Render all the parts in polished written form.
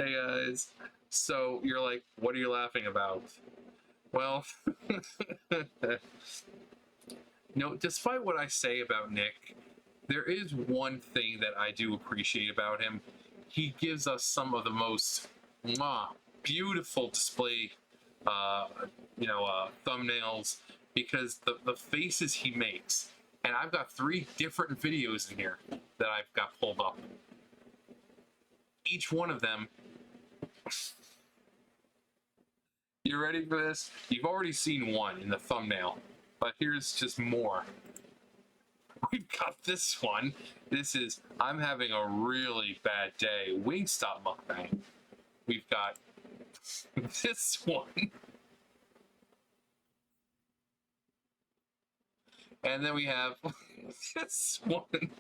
Hey guys. So you're like, what are you laughing about? Well, despite what I say about Nick, there is one thing that I do appreciate about him. He gives us some of the most mwah, beautiful display, uh, thumbnails because the faces he makes. And I've got 3 different videos in here that I've got pulled up. Each one of them. You ready for this? You've already seen one in the thumbnail, but here's just more. We've got this one. This is I'm having a really bad day. Wingstop mukbang. We've got this one. And then we have this one.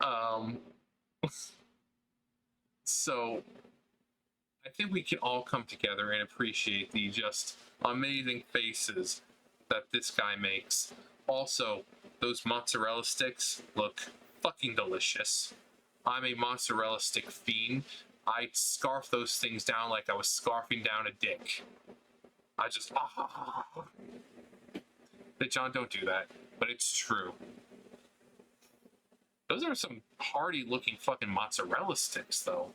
Um, so I think we can all come together and appreciate the just amazing faces that this guy makes. Also, those mozzarella sticks look fucking delicious. I'm a mozzarella stick fiend. I scarf those things down like I was scarfing down a dick. I just But John, don't do that. But it's true. Those are some hearty looking fucking mozzarella sticks though.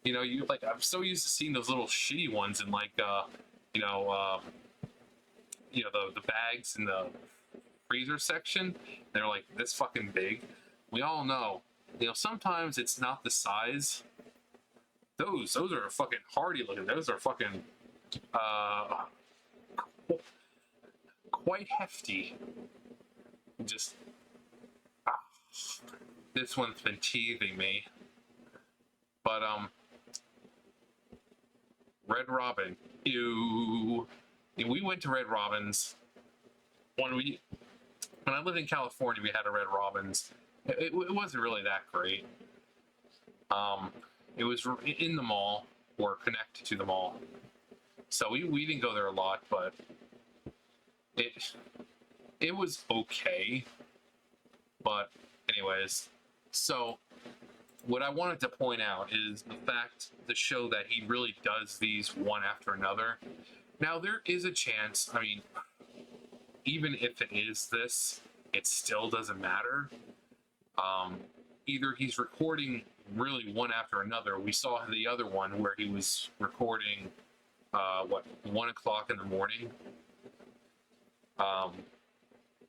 You like I'm so used to seeing those little shitty ones in like the bags in the freezer section. They're like this fucking big. We all know. Sometimes it's not the size. Those are fucking hearty looking. Those are fucking quite hefty. Just this one's been teasing me. But Red Robin. Ew. We went to Red Robin's when I lived in California. We had a Red Robin's. It wasn't really that great. It was in the mall or connected to the mall, so we didn't go there a lot, but it was okay. But anyways, so what I wanted to point out is the show that he really does these one after another. Now there is a chance, I mean, even if it is this, it still doesn't matter. Either he's recording really one after another. We saw the other one where he was recording 1 o'clock in the morning.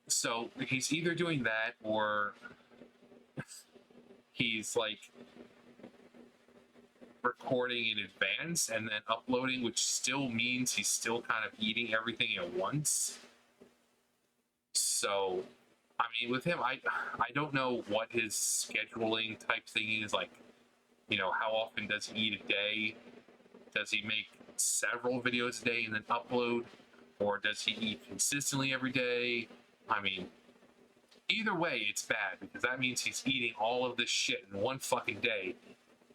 So he's either doing that or he's like recording in advance and then uploading, which still means he's still kind of eating everything at once. So I mean, with him, I don't know what his scheduling type thing is like. How often does he eat a day? Does he make several videos a day and then upload, or does he eat consistently every day? I mean, either way, it's bad because that means he's eating all of this shit in one fucking day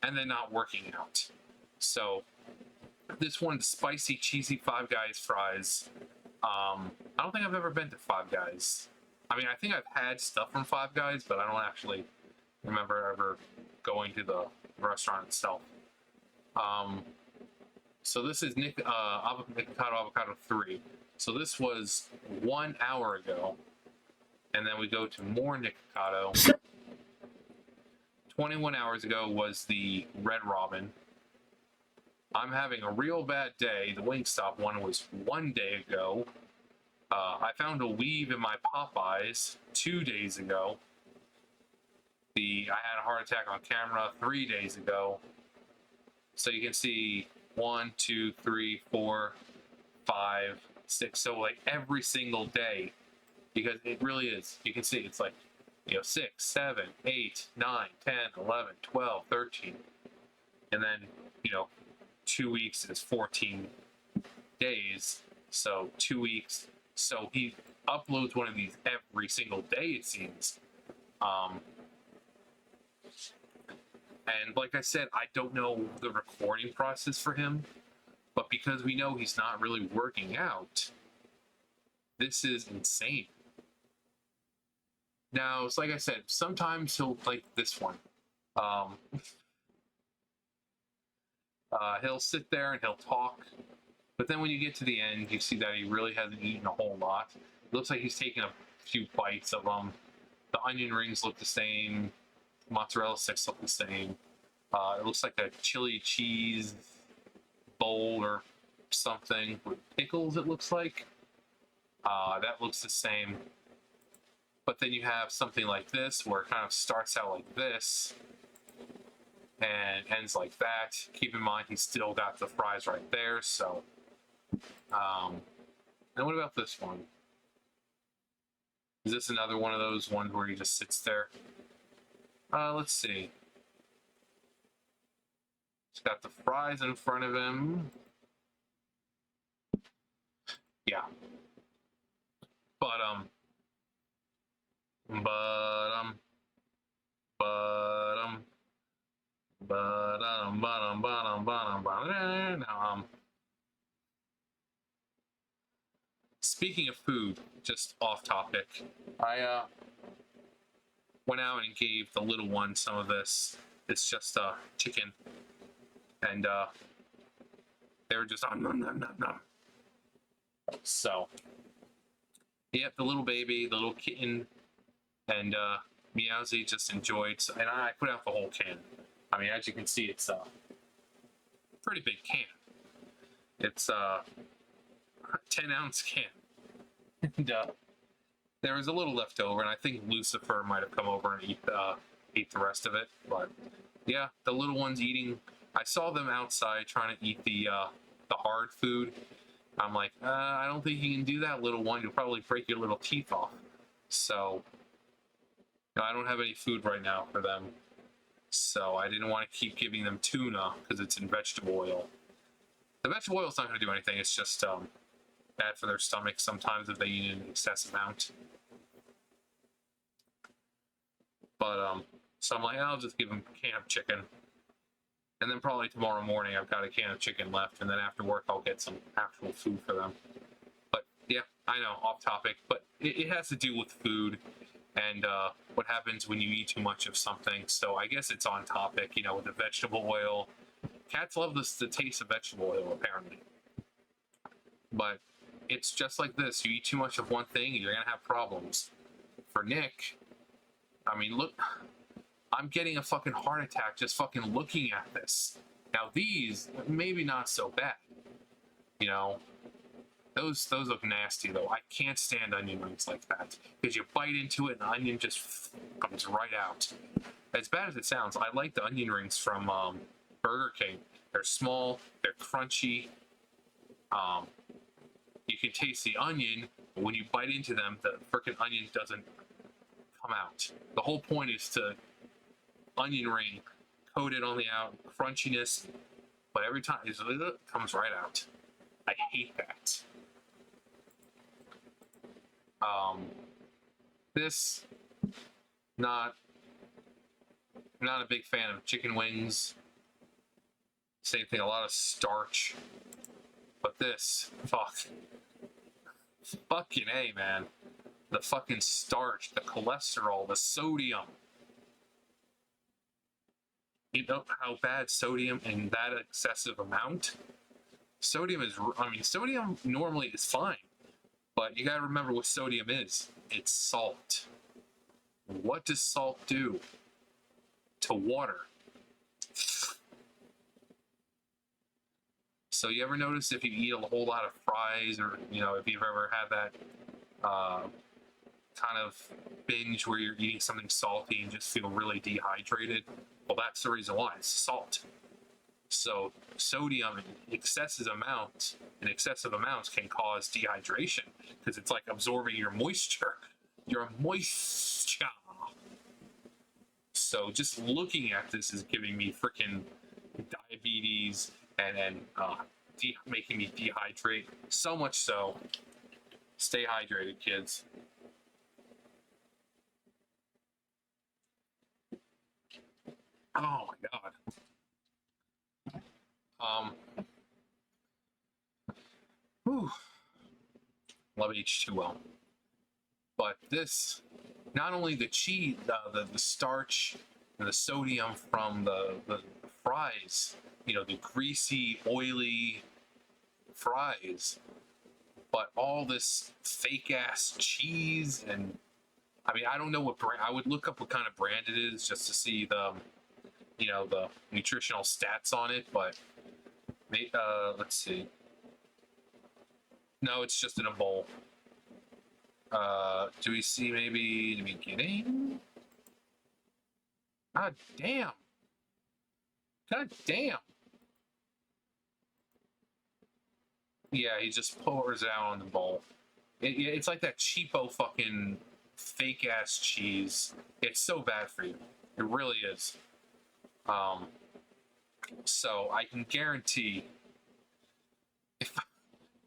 and then not working out. So this one, spicy, cheesy Five Guys fries. I don't think I've ever been to Five Guys. I mean, I think I've had stuff from Five Guys, but I don't actually remember ever going to the restaurant itself. So this is Nikocado Avocado 3. So this was 1 hour ago. And then we go to more Nikocado. 21 hours ago was the Red Robin. I'm having a real bad day. The Wingstop one was 1 day ago. I found a weave in my Popeyes 2 days ago. I had a heart attack on camera 3 days ago. So you can see 1, 2, 3, 4, 5, 6. So like every single day, because it really is. You can see it's like 6, 7, 8, 9, 10, 11, 12, 13, and then 2 weeks is 14 days. So 2 weeks. So he uploads one of these every single day, it seems. And like I said, I don't know the recording process for him, but because we know he's not really working out, this is insane. Now, it's like I said, sometimes he'll like this one. Um, he'll sit there and he'll talk, but then when you get to the end, you see that he really hasn't eaten a whole lot. It looks like he's taken a few bites of them. The onion rings look the same. Mozzarella sticks look the same. It looks like a chili cheese bowl or something with pickles, it looks like. That looks the same. But then you have something like this where it kind of starts out like this and ends like that. Keep in mind he's still got the fries right there, so and what about this one? Is this another one of those ones where he just sits there? Let's see. He's got the fries in front of him. Yeah. But speaking of food, just off topic, I went out and gave the little one some of this. It's just chicken, and they were just nom nom nom nom. So, yeah, the little baby, the little kitten, and Meowsy just enjoyed, and I put out the whole can. I mean, as you can see, it's a pretty big can. It's a 10-ounce can. And there was a little left over, and I think Lucifer might have come over and ate the rest of it. But yeah, the little one's eating. I saw them outside trying to eat the hard food. I'm like, I don't think you can do that, little one. You'll probably break your little teeth off. So, I don't have any food right now for them. So I didn't want to keep giving them tuna because it's in vegetable oil. The vegetable oil is not going to do anything. It's just bad for their stomach sometimes if they eat an excessive amount. But so I'm like, I'll just give them a can of chicken. And then probably tomorrow morning I've got a can of chicken left, and then after work I'll get some actual food for them. But yeah, I know, off topic, but it has to do with food and what happens when you eat too much of something. So I guess it's on topic, with the vegetable oil. Cats love the taste of vegetable oil, apparently. But it's just like this. You eat too much of one thing, you're going to have problems. For Nick, I mean, look, I'm getting a fucking heart attack just fucking looking at this. Now these, maybe not so bad. Those look nasty though. I can't stand onion rings like that. Because you bite into it and the onion just comes right out. As bad as it sounds, I like the onion rings from Burger King. They're small, they're crunchy. You can taste the onion, but when you bite into them, the freaking onion doesn't come out. The whole point is to onion ring, coat it on the out, crunchiness, but every time it comes right out. I hate that. This, not a big fan of chicken wings. Same thing, a lot of starch. But this, fucking A, man. The fucking starch, the cholesterol, the sodium. You know how bad sodium in that excessive amount? Sodium normally is fine. But you gotta remember what sodium is. It's salt. What does salt do to water? So you ever notice if you eat a whole lot of fries, or if you've ever had that kind of binge where you're eating something salty and just feel really dehydrated? Well, that's the reason why. It's salt. So sodium in excessive amounts can cause dehydration because it's like absorbing your moisture. So just looking at this is giving me freaking diabetes and making me dehydrate. So much so, stay hydrated, kids. Oh my god. Whew. Love H2O. But this not only the cheese, the starch, and the sodium from the fries, the greasy, oily fries, but all this fake ass cheese. And I mean, I don't know what brand. I would look up what kind of brand it is just to see the nutritional stats on it. But let's see. No, it's just in a bowl. Do we see maybe the beginning? God damn. God damn. Yeah, he just pours it out on the bowl. It's like that cheapo fucking fake ass cheese. It's so bad for you. It really is. So I can guarantee if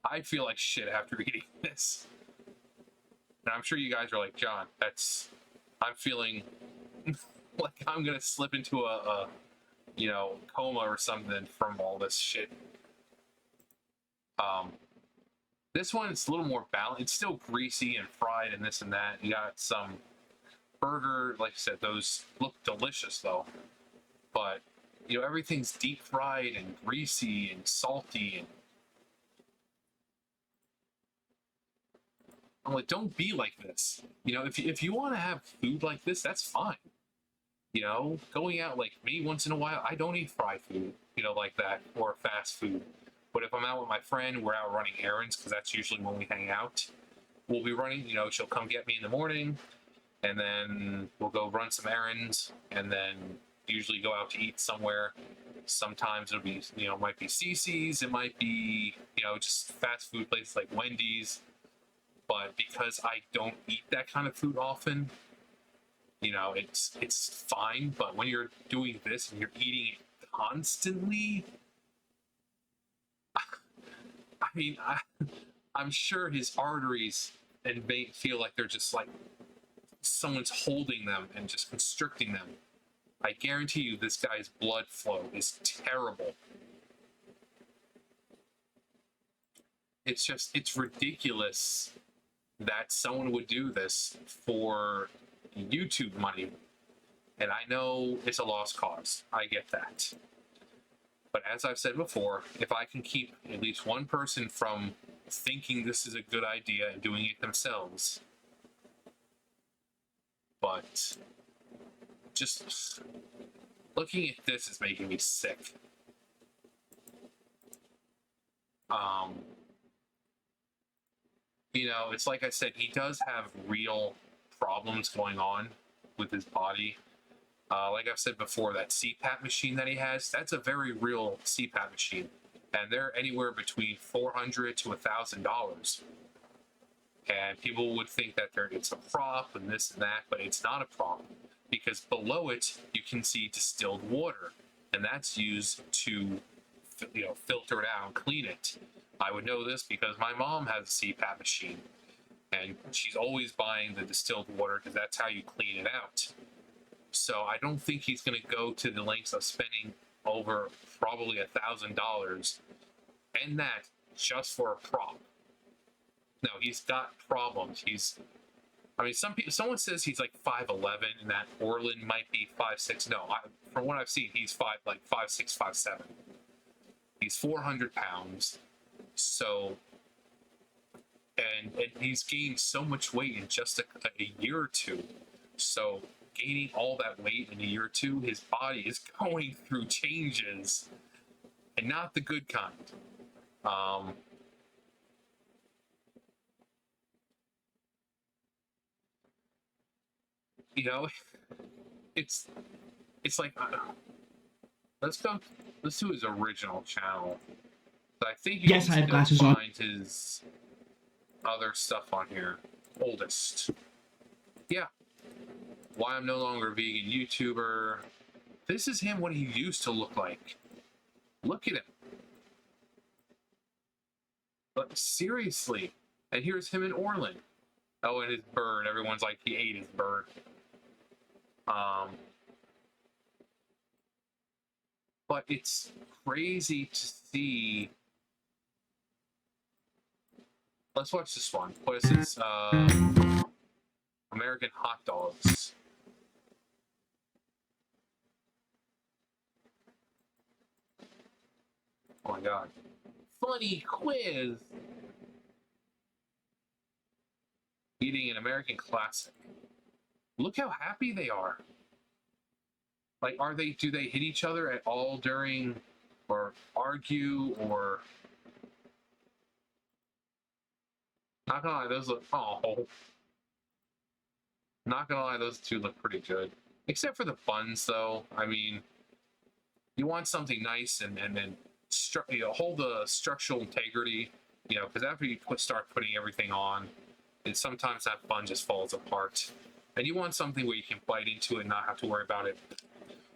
I feel like shit after eating this. And I'm sure you guys are like, John, I'm feeling like I'm gonna slip into a coma or something from all this shit. This one is a little more balanced. It's still greasy and fried and this and that. You got some burger, like I said, those look delicious though. But everything's deep fried and greasy and salty, and I'm like, don't be like this. If you want to have food like this, that's fine. Going out like me once in a while, I don't eat fried food, like that, or fast food. But if I'm out with my friend, we're out running errands, because that's usually when we hang out. We'll be running, she'll come get me in the morning, and then we'll go run some errands, and then usually go out to eat somewhere. Sometimes it'll be, might be CC's, it might be, just fast food places like Wendy's. But because I don't eat that kind of food often, it's fine. But when you're doing this and you're eating it constantly, I mean, I'm sure his arteries and veins feel like they're just like someone's holding them and just constricting them. I guarantee you this guy's blood flow is terrible. It's ridiculous that someone would do this for YouTube money. And I know it's a lost cause. I get that. But as I've said before, if I can keep at least one person from thinking this is a good idea and doing it themselves, but just looking at this is making me sick. It's like I said, he does have real problems going on with his body. Like I've said before, that CPAP machine that he has, that's a very real CPAP machine. And they're anywhere between $400 to $1,000. And people would think that it's a prop and this and that, but it's not a prop. Because below it, you can see distilled water. And that's used to filter it out and clean it. I would know this because my mom has a CPAP machine. And she's always buying the distilled water because that's how you clean it out. So I don't think he's going to go to the lengths of spending over probably $1,000, and that just for a prop. No, he's got problems. Someone says he's like 5'11", and that Orland might be 5'6". No, from what I've seen, he's 5'6", 5'7". He's 400 pounds. So, and he's gained so much weight in just a year or two. So, gaining all that weight in a year or two, his body is going through changes, and not the good kind. It's like, let's do his original channel. But I think you Yes, I have can glasses still on. find his other stuff on here. Oldest. Yeah. Why I'm no longer a vegan YouTuber. This is him what he used to look like. Look at him. But seriously. And here's him in Orland. Oh, and his bird. Everyone's like, he ate his bird. But it's crazy to see. Let's watch this one. What is this? I'm American hot dogs. Oh my god. Funny quiz! Eating an American classic. Look how happy they are. Like, do they hit each other at all during, or argue, or... Not gonna lie, those look, oh. Not gonna lie, those two look pretty good. Except for the buns, though. I mean, you want something nice and then hold the structural integrity, because after you start putting everything on, sometimes that bun just falls apart. And you want something where you can bite into it and not have to worry about it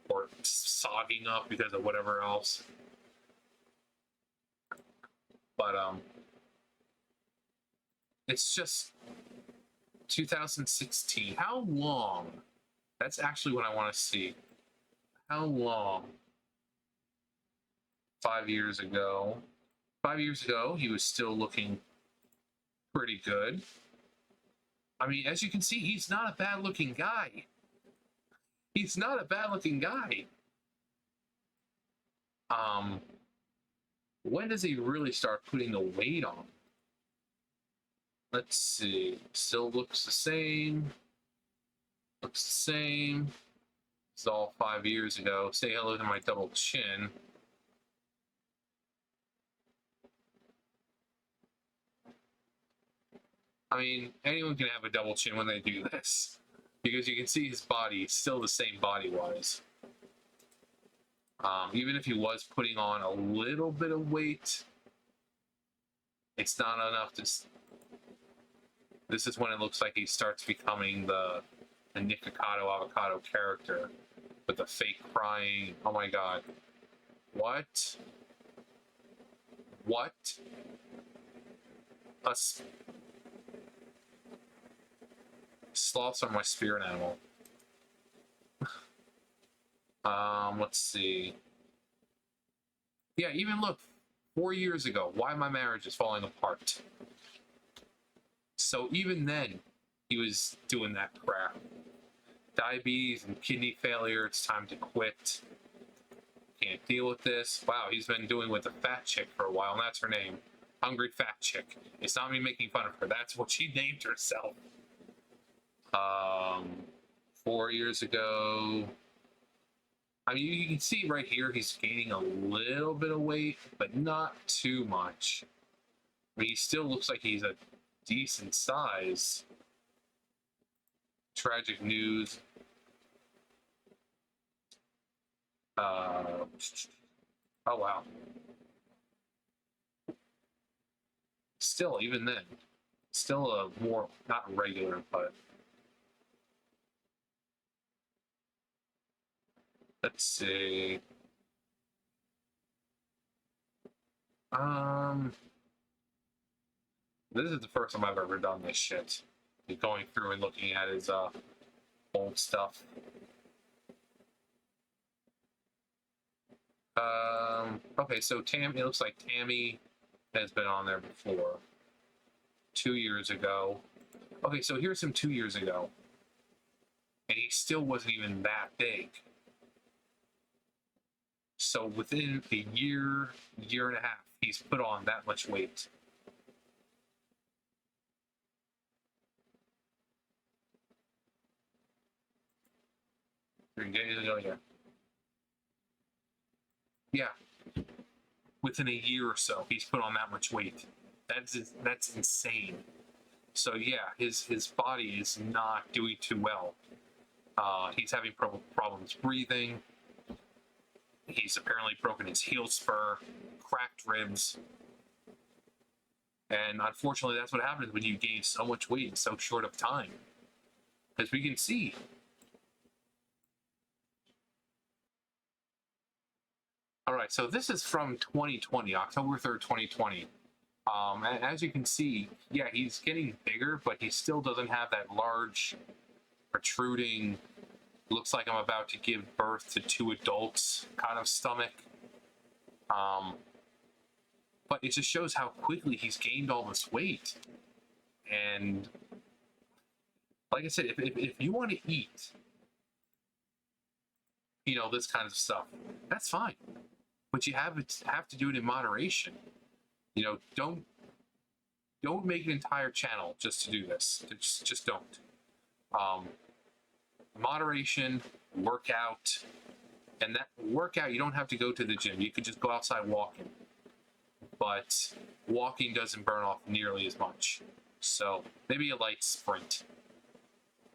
or sogging up because of whatever else. But it's just 2016. How long? That's actually what I want to see. How long? 5 years ago. 5 years ago, he was still looking pretty good. I mean, as you can see, he's not a bad-looking guy. He's not a bad-looking guy. When does he really start putting the weight on? Let's see. Still looks the same. Looks the same. It's all 5 years ago. Say hello to my double chin. I mean, anyone can have a double chin when they do this. Because you can see his body, still the same body-wise. Even if he was putting on a little bit of weight, it's not enough to... This is when it looks like he starts becoming the Nikocado Avocado character with the fake crying. Oh my god. What? What? Sloths are my spirit animal. Let's see. Yeah, even look, 4 years ago, why my marriage is falling apart. So even then, he was doing that crap. Diabetes and kidney failure, it's time to quit. Can't deal with this. Wow, he's been doing with a fat chick for a while, and that's her name. Hungry Fat Chick. It's not me making fun of her, that's what she named herself. 4 years ago... I mean, you can see right here, he's gaining a little bit of weight, but not too much. I mean, he still looks like he's a decent size. Tragic news. Oh, wow. Still, even then, still a more, not regular, but... Let's see. This is the first time I've ever done this shit. Going through and looking at his old stuff. Okay, so it looks like Tammy has been on there before. 2 years ago. Okay, so here's him 2 years ago. And he still wasn't even that big. So within a year and a half, he's put on that much weight. Yeah. Within a year or so, he's put on that much weight. That's insane. So yeah, his body is not doing too well. He's having problems breathing. He's apparently broken his heel spur, cracked ribs. And unfortunately, that's what happens when you gain so much weight in so short of time. As we can see. All right, so this is from 2020, October 3rd, 2020. And as you can see, yeah, he's getting bigger, but he still doesn't have that large, protruding, looks like I'm about to give birth to 2 adults kind of stomach. But it just shows how quickly he's gained all this weight. And Like I said, if you want to eat, this kind of stuff, that's fine. But you have to do it in moderation. Don't make an entire channel just to do this. Just don't. Um, Moderation, workout, and that workout, you don't have to go to the gym. You could just go outside walking. But walking doesn't burn off nearly as much. So maybe a light sprint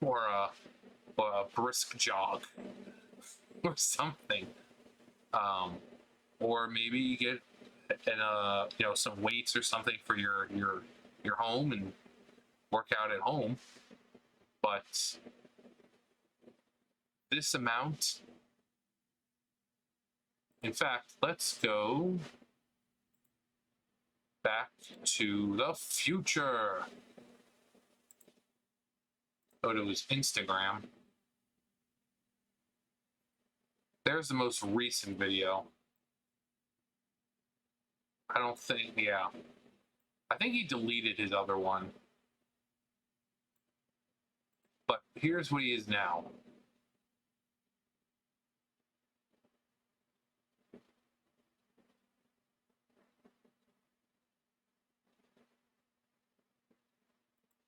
or a brisk jog or something. Or maybe you get some weights or something for your home and work out at home. But this amount, in fact, let's go back to the future. Go to his Instagram. There's the most recent video. I think he deleted his other one. But here's what he is now.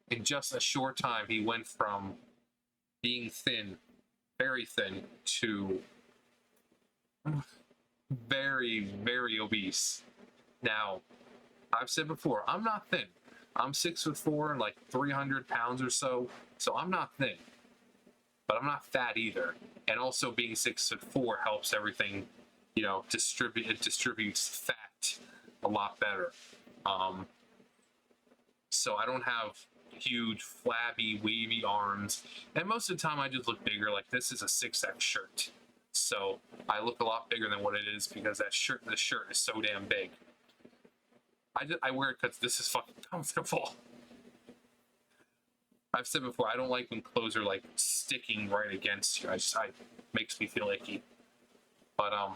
In just a short time, he went from being thin, very thin, to very, very obese. Now, I've said before, I'm not thin. I'm 6'4" and like 300 pounds or so I'm not thin. But I'm not fat either. And also being 6'4" helps everything, it distributes fat a lot better. So I don't have huge, flabby, wavy arms. And most of the time I just look bigger. Like this is a 6X shirt. So I look a lot bigger than what it is because the shirt is so damn big. I wear it because this is fucking comfortable. I've said before, I don't like when clothes are like sticking right against you. It makes me feel icky. But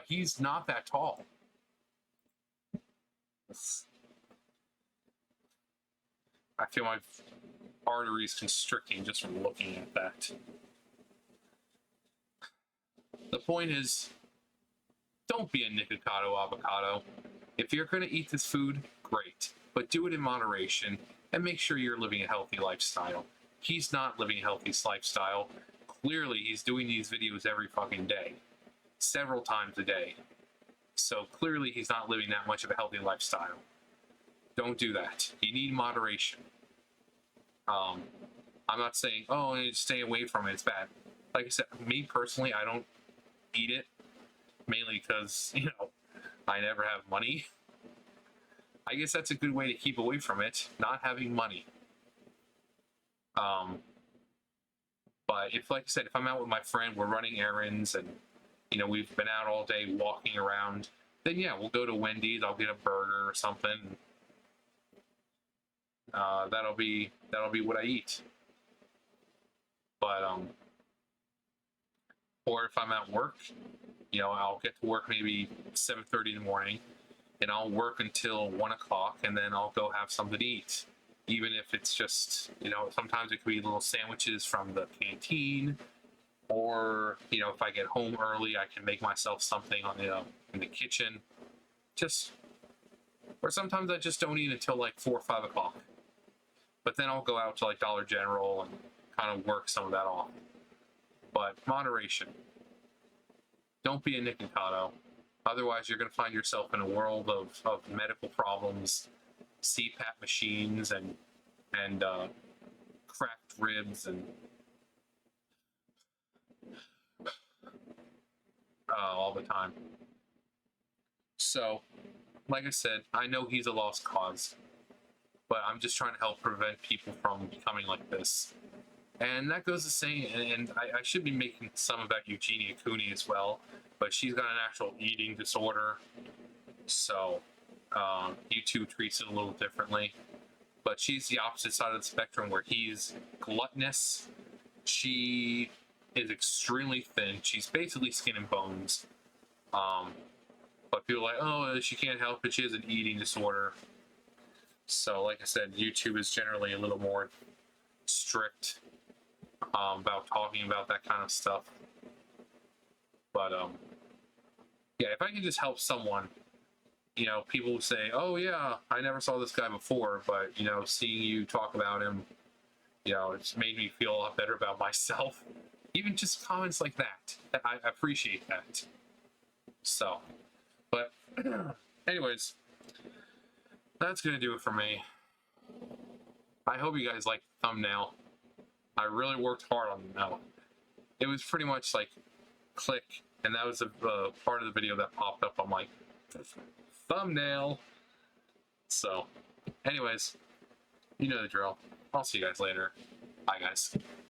he's not that tall. I feel my arteries constricting just from looking at that. The point is, don't be a Nikocado Avocado. If you're going to eat this food, great. But do it in moderation and make sure you're living a healthy lifestyle. He's not living a healthy lifestyle. Clearly, he's doing these videos every fucking day. Several times a day. So clearly, he's not living that much of a healthy lifestyle. Don't do that. You need moderation. I'm not saying, stay away from it, it's bad. Like I said, me personally, I don't eat it. Mainly because, I never have money. I guess that's a good way to keep away from it, not having money. But like I said, if I'm out with my friend, we're running errands, and we've been out all day walking around, then yeah, we'll go to Wendy's. I'll get a burger or something. That'll be what I eat. But or if I'm at work, I'll get to work maybe 7:30 in the morning, and I'll work until 1 o'clock, and then I'll go have something to eat. Even if it's just, sometimes it could be little sandwiches from the canteen, or, if I get home early, I can make myself something in the kitchen. Or sometimes I just don't eat until like 4 or 5 o'clock. But then I'll go out to like Dollar General and kind of work some of that off. But moderation. Don't be a Nikocado. Otherwise, you're going to find yourself in a world of medical problems, CPAP machines, and cracked ribs, and all the time. So, like I said, I know he's a lost cause, but I'm just trying to help prevent people from becoming like this. And that goes the same, and I should be making some about Eugenia Cooney as well, but she's got an actual eating disorder, so YouTube treats it a little differently. But she's the opposite side of the spectrum, where he's gluttonous. She is extremely thin. She's basically skin and bones. But people are like, oh, she can't help it, she has an eating disorder. So, like I said, YouTube is generally a little more strict about talking about that kind of stuff. But yeah, if I can just help someone, you know, people say, "Oh yeah, I never saw this guy before," but you know, seeing you talk about him, you know, it's made me feel a lot better about myself. Even just comments like that, I appreciate that. So, but anyways, that's gonna do it for me. I hope you guys like the thumbnail. I really worked hard on the thumbnail. It was pretty much like click, and that was a part of the video that popped up. I'm like, thumbnail. So, anyways, you know the drill. I'll see you guys later. Bye, guys.